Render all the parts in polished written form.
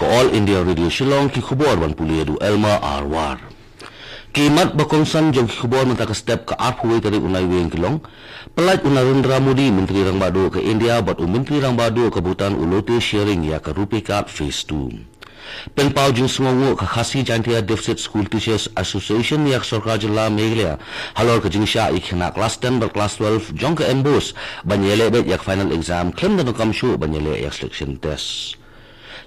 All India Radio Shillong ki khubor ban puli du Elma Arwar. Kimat bakongsan jong ki khubor menta ka step ka arphuwe tari unai weng kilong. Pelaj Narendra Modi Menteri Rang Badu ke India bat Menteri Rang Badu ke Bhutan ulote sharing ya ka Rupee Card Phase 2. Penpau jing sungongo ka khasi jantia Deficit School Teachers Association yak sarkar jilla Meghalaya halor ka jingsha ikhna class 10 bar class 12 jong ka embos banyele bet yak final exam klem dan kam shu banyele yak selection test.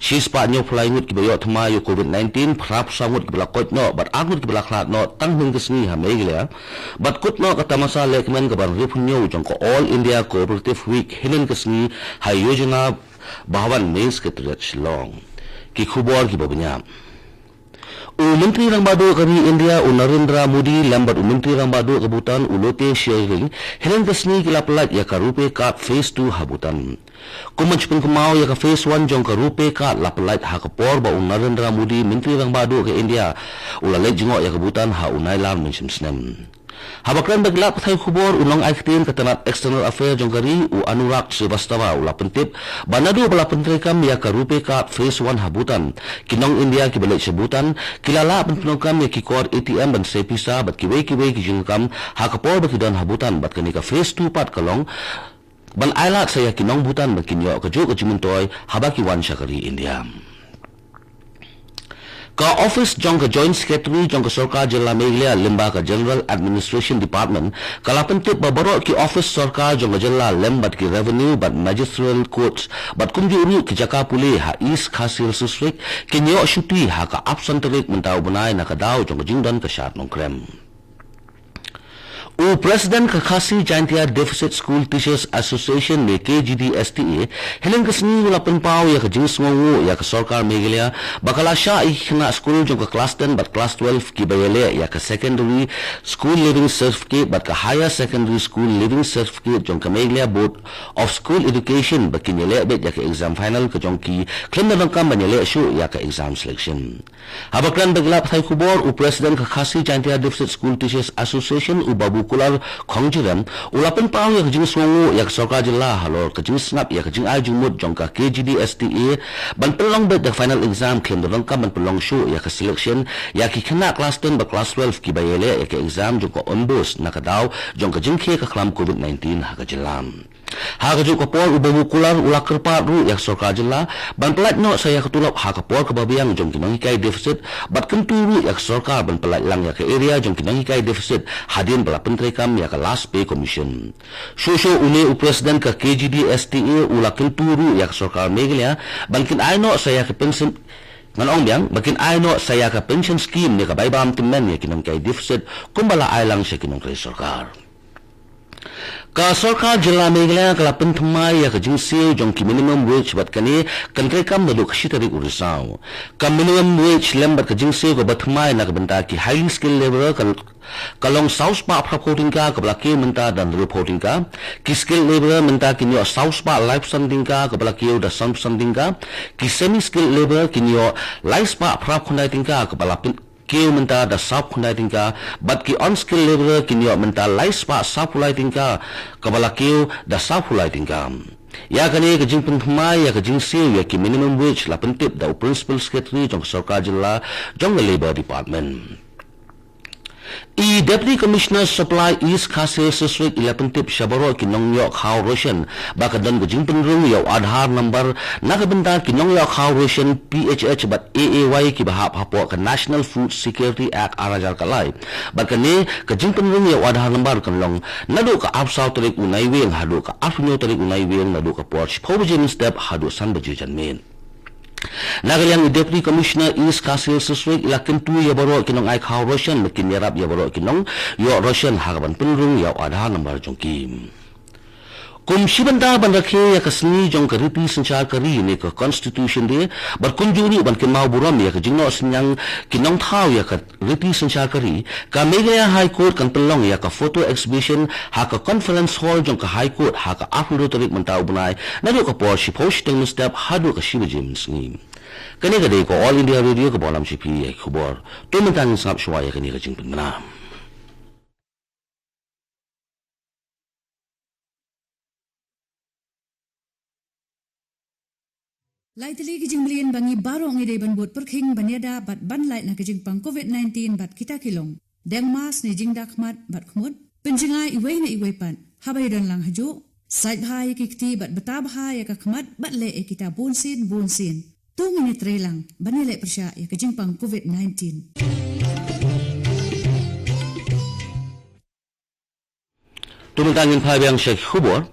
Shispa nyo flyingut ki bayo thma yo COVID-19 phrap sangut ki blakot no but agut ki blaklat no tang hung kisni ha Meghalaya but kut no ka tamasa lekmen ka ban rif nyo jong ko All India Cooperative Week hinin kisni ha yojana bahawan mains ke tret Shillong ki khubor ki babnya Menteri Rang Badu kami India Narendra Modi lambat Menteri Rang Badu ke Bhutan ulote sharing helen kesni kila pelat ya ka Rupee Card Phase 2 ha Bhutan kumanch pun kemau ya ka Phase 1 jong ka Rupee Card la pelat ha ka por ba Narendra Modi Menteri Rang Badu ke India ulale jingok ya ka Bhutan ha unai lam mention snem habakran baglap thai khubor unong aiktin katanat external affair jongkari u Anurag Srivastava ula pentip banadu bala pentri kam ya ka Rupee Card Phase 1 ha Bhutan kinong India ki balik sebutan kilala pentung kam ya ki kod ATM ban sepisa bat kiwe ki jingkam ha ka por bakidan ha Bhutan bat kani ka Phase 2 pat kalong ban ailat saya kinong Bhutan bat kinyo ka juk jimuntoy habaki wan syakari India ka office jong ka joint secretary jong ka sarkar jilla Meghalaya limba ka General Administration Department kala pentip babarok ki office sarkar jong ka jilla lembat ki revenue but magisterial courts but kumju uru ki jaka puli ha East Khasil District kinyo shuti ha ka absenterik mentau benai na ka daw jong ka jingdan ka syat nong krem President ka khasi jantia Deficit School Teachers Association ne KGDSTA helen kesni wala penpau ya ka jingsngongu ya ka sarkar Meghalaya bakala sha ikhna school jong ka class 10 but class 12 ki bayele ya ka secondary school living certificate but ka higher secondary school living certificate jong ka Meghalaya Board of School Education bakinyele bet ya ka exam final ka jong ki klem na kam banyele shu ya ka exam selection habakran baglap thai khubor President ka khasi jantia Deficit School Teachers Association babu kular khongjiram ulapan pau ya kajing songu ya sarkar jilla halor kajing snap ya kajing ajumut jongka KGDSTA ban pelong bet the final exam claim dorong ka ban pelong show ya ka selection ya ki khana class 10 ba class 12 ki bayele ya ka exam jongka onbos nakadaw jongka jingkhe ka klam COVID-19 ha ka jilam ha ka jok por ubabu kular ulak kerpa ru ya sarkar jilla ban pelat no saya ketulap ha ka por kebabiang jong kinong hikai deficit bat kenturu ya sarkar ban pelat lang ya ka area jong kinong hikai deficit hadin bala pentri kam ya ka last pay commission shosho une president ka KGDSTA ulak kenturu ya ka sarkar Meghalaya bankin aino saya ka pension nganong biang bakin aino saya ka pension scheme ni ka baybam timmen ya kinong kai deficit kumbala ay lang siya kinong kay sarkar ka sarkar jilla Meghalaya kala penthmai ya ka jingsi jong ki minimum wage bat kani kantre kam na luk shitari urisaw ka minimum wage lembat ka jingsi ko bathmai na ka benta ki highly skilled laborer kalong south pa reporting ka kabla ki menta dan reporting ka ki skilled laborer menta ki nyo south pa life something ka kabla ki da something ka ki semi skilled laborer ki nyo life pa conducting ka kabla kêu menta da sap khundai tingka bat ki on skill laborer kinyo menta life pa sap hulai tingka kabala kêu da sap hulai tingka ya kani ka jing penthmai ya ka jing siu ya ki minimum wage la pentip da principal secretary jong sarkar jilla jong labor department Deputy Commissioner Supply East Khasil District 11 tip Shabaro kinong yok how Russian bakadan ko jingpin rung yaw Aadhaar number nakabenta kinong yok how Russian PHH but AAY ki bahap hapo ka National Food Security Act arajar kalay bakane ka jingpin rung yaw Aadhaar number kanlong nado ka apsaw tarik unay weng hado ka afnyo tarik unay weng nado ka porch pobajin step hado san bajijan men Nagaliang Deputy Commissioner East Khasil District ilakin tu ya baro kinong ay khaw Russian makin yarap ya baro kinong yo Russian hagaban penrung ya Aadhaar number jongkim kum shibanda ban rakhe ya kasni jong ka ripi sanchar kari ne ka constitution de bar kunjuni ban kin mau buram ya ka jingno sinyang kinong thaw ya ka ripi sanchar kari ka Meghalaya High Court kan pelong ya ka photo exhibition ha ka conference hall jong ka High Court ha ka afro tarik mentau bunai na do ka por shi post teng step ha do ka shibajim sni kani ka de ko All India Radio ka bolam shipi ya khubor to mentang sap shwa ya kani ka jingpin mana Laitali kijing melian bangi baro ngi ban bot perking banyada bat ban lait na kijing pang COVID-19 bat kita kilong. Deng mas ni jing dakmat bat kumut. Penjingai iway na iway pan. Habay dan lang hajo. Sait bahaya kikti bat bahaya kakmat bat le kita bonsin. Tungi ni trelang banile persya ya kijing pang COVID-19. Tumutangin payang Sheikh Hubor.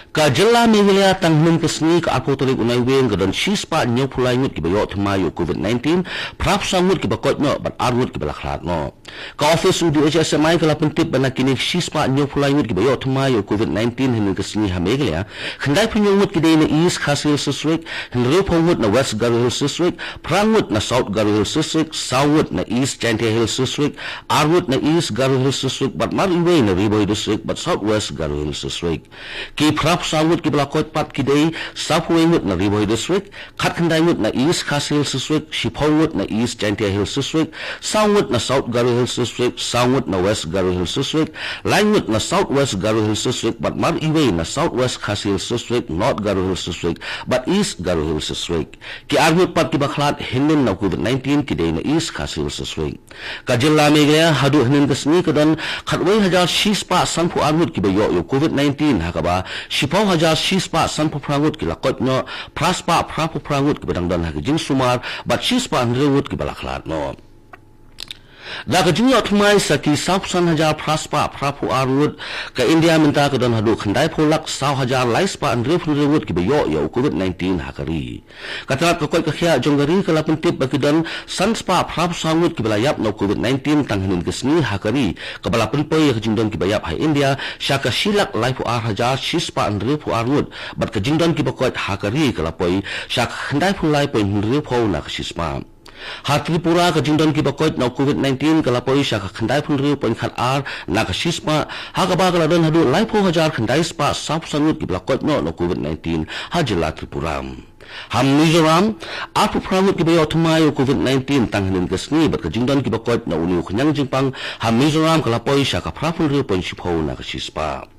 Ka jela Meghalaya tanghun kesni ka aku tolik unai wen gadan shispa nyo pulai ngut ki bayo thmayo COVID-19 prap sangut ki bakot no ban arngut ki balakhat no ka office udi HSMI kala pentip bana kini shispa nyo pulai ngut ki bayo thmayo COVID-19 hin kesni ha Meghalaya khandai punyo ngut ki deina east Khasil district hin re phongut na west Garo Hills district prangut na south Garo Hills district south na east Chantia Hills district arngut na east Garo Hills district but mar iwe na Riboy district but southwest Garo Hills district ki prap sangut ki balakot pat ki dei saphuengut na Riboy district khatkandaingut na east Khasil district shiphongut na east Chantia Hills district sangut na south Garo Hills district sangut na west Garo Hills district laingut na southwest Garo Hills district but mar iwe na southwest Khasil district north Garo Hills district but east Garo Hills district ki arngut pat ki bakhlat hinin na COVID-19 ki dei na east Khasil district ka jilla Meghalaya hadu hinin kasni kadan khatwai hajar shispa sanphu arngut ki bayo COVID-19 hakaba Pau hajar shispa san prangut ki lakot no praspa prapu prangut ki badang dan hagi jing sumar bat shispa nrewut ki balaklat no da ka jing otmai saki sausan hajar praspa prapu arut ka India minta ka dan hadu khandai pholak sau hajar laispa nrewut ki bayo yo COVID-19 hakari kata ka koi ka khia jonggari ka lapentip bakidan sanspa prapu sangut ki balayap no COVID-19 tanghin kesni hakari ka balapen poi ka jingdon ki bayap hai India syaka silak laifu ar hajar shispa nrewu arut bat ka jingdon ki bakot hakari ka lapoi syaka khandai pholai poi nrewu na ka shispa Tripura ka jingdon ki bakot na COVID-19 kalapoi siya ka khanday punriw pon khat ar na ka shispa hakaba kala don hadu laipo hajar khanday spa sap sangut ki bakot no COVID-19 hajila Tripura ham Mizoram apu prangut ki bayo thmayo COVID-19 tanghinin kesni bat ka jingdon ki bakot na uniu khanyang jingpang ham Mizoram kalapoi siya ka prapunriw pon sipho na ka shispa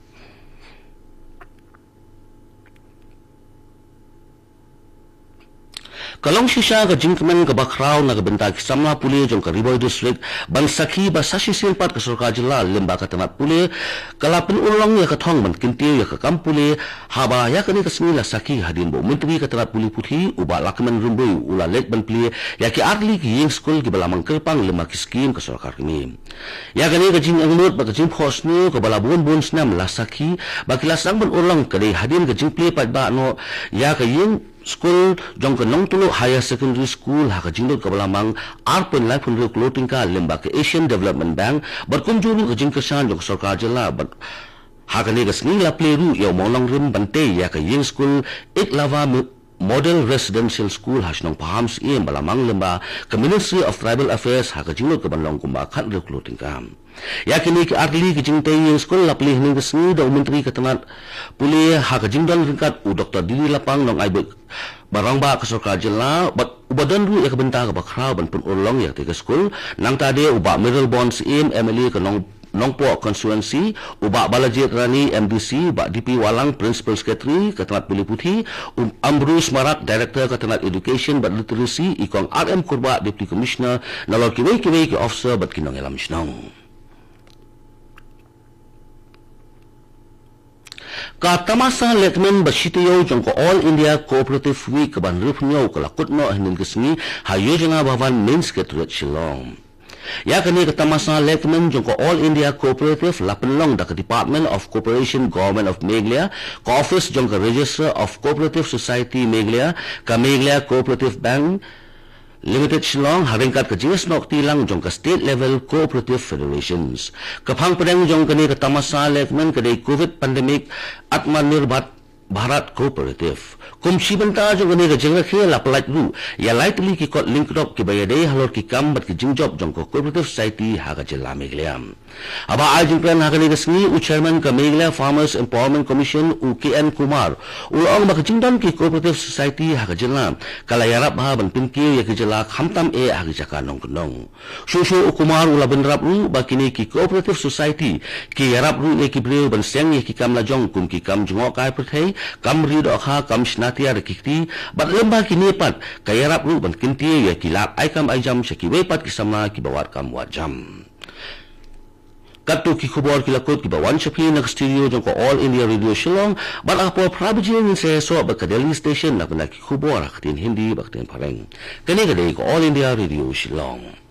Kalong sisa ka jingkaman ka bakraw na kabenta ki samla puli jong ka Riboy district ban sakhi ba sashi silpat ka sarkar jilla limba ka tanat puli kalapin ulong ya ka thong ban kintiw ya ka kampuli haba ya kani ka smila sakhi hadin bo menteri ka tanat puli puthi uba lakman rumboy ula lek ban puli ya ki arli ki ying school ki balamang kelpang limba ki skim ka sarkar kini ya kani ka jing angnut ba ka jing phos nu ka balabun bun snam la sakhi ba kilasang ban ulong ka dei hadin ka jing pli pat ba no ya ka ying School jong ke nong tulu higher secondary school haka jingdot kabalamang arpen life and clothing ka limba ke Asian Development Bank berkunjung ke jing kesan jong sarkar jilla haka ni kesni la pleru yaw maulang rim bante ya ke ying school iklava Model Residential School hasnong pahams iem balamang limba ke Ministry of Tribal Affairs haka jingdot kabanlong kumba khat clothing ka yakini ki arli ki jingtai yang school lapli hning kesni da menteri ketanat puli haka jingdal ringkat u Dr. Didi Lapang nong aibe barang ba ka sarkar jilla ubadan ru ya ka benta ka bakra ban pun ulong ya ke school nang tade uba Middle Bonds im MLA ka Nongpo Constituency uba Balajit Rani MDC ba DP Walang Principal Secretary ketanat puli puthi Ambrus Marak Director ketanat Education but Literacy ikong RM Kurba Deputy Commissioner nalor kiwei ki officer bat kinong elam snong ka tamasa lekmen basitiyo jong ko All India Cooperative Week ban rupnyo kala kutno hinin kesni ha yojana bhavan main secretariat Shillong ya kani ka tamasa lekmen jong ko All India Cooperative lapenlong da ka Department of Cooperation Government of Meghalaya ka office jong ka Register of Cooperative Society Meghalaya ka Meghalaya Cooperative Bank Limited Shillong haringkat ke jenis nok tilang jong ke state level cooperative federations. Kapang pedang jong ke ni ke tamasa lekmen ke COVID pandemic Atmanirbhar Bharat Cooperative. Kumsi benta jong ke ni ke jengah ke lapalait ru. Ya lightly ki kot link dop ki bayadai halor ki kambat ki jingjob jong ke cooperative society haga jilla Meghalaya. Aba ajing plan haga ni ke sni u chairman ke Meghalaya Farmers Empowerment Commission u KN Kumar. Ulong baka jingdan ki cooperative society haga jilla. Kala yarap ha ban pinki ya ki jilla khamtam e haga jaka nong kendong. Susu u Kumar ula benrap ru bakini ki cooperative society ki yarap ru ye ki beliau ban seng ye ki kam la jong kum ki kam jongok kai perthai kamri do kha kam shnatia rekikti bat lemba kini pat kayarap ru ban kinti ya kilap ai kam ai jam shaki we pat kisama ki bawat kam wat jam Katu ki khubor ki lakot ki bawan shapi nak studio jong ko All India Radio Shillong bat apo prabjin se so ba kadeli station nak na ki khubor aktin Hindi baktin pareng kani kadai ko All India Radio Shillong